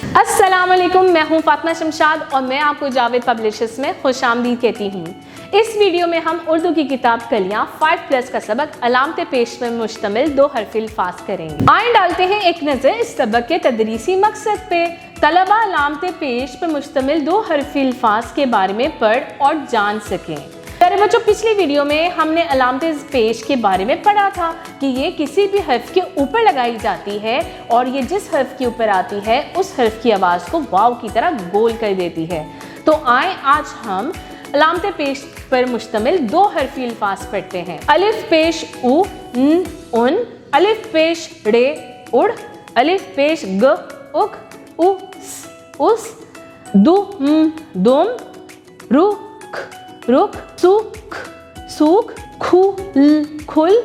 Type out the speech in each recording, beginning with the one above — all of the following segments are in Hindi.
अस्सलाम वालेकुम, मैं हूं फातिमा शमशाद और मैं आपको जावेद पब्लिशर्स में खुशामदीद कहती हूं। इस वीडियो में हम उर्दू की किताब कलियां 5+ का सबक अलामत पेश पर मुश्तमिल 2 हरफी अल्फाज करेंगे। आइए डालते हैं एक नज़र इस सबक के तदरीसी मकसद पे। तलबा अलामत पेश पर मुश्तमिल 2 हरफी अल्फाज के बारे में पढ़ और जान सकें। प्यारे बच्चों, पिछली वीडियो में हमने अलामत पेश के बारे में पढ़ा था कि ये किसी भी हर्फ के ऊपर लगाई जाती है और ये जिस हर्फ के ऊपर आती है उस हर्फ की आवाज़ को वाव की तरह गोल कर देती है। तो आए आज हम अलामत पेश पर मुश्तमिल 2 हरफी अल्फाज पढ़ते हैं। अलिफ पेश उ न उन, अलिफ पेश रे उड़, अलिफ पेश ग उक उस, दुम दुम, रुख रुख, सूख सूख, खुल खुल,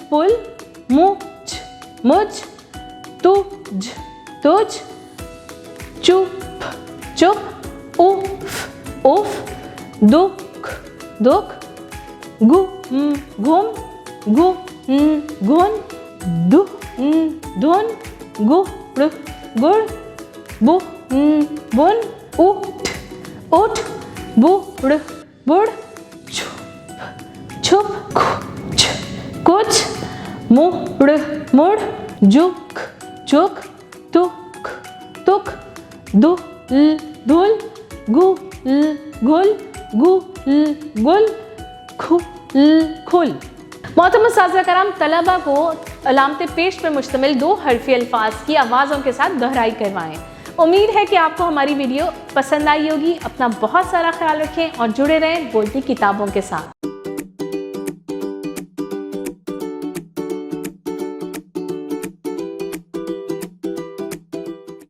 पुल मुझ मुझ, तुझ तुझ, चुप चुप, उफ उफ, दुख दुख, गुम गुम, गुन धुन, गुड़ गुड़, बुन उठ उठ, बुड़ बुड़, छुप छुप, कुछ, मुड़ मुड़, जुक जुक, तुक तुक, दुल धुल, गुल गुल, गुल खुल खुल। मोहतरम उस्ताज़ कराम, तलबा को अलामत पेश पर मुश्तमिल 2 हरफी अल्फाज की आवाज़ों के साथ दोहराई करवाएं। उम्मीद है कि आपको हमारी वीडियो पसंद आई होगी। अपना बहुत सारा ख्याल रखें और जुड़े रहें बोलती किताबों के साथ।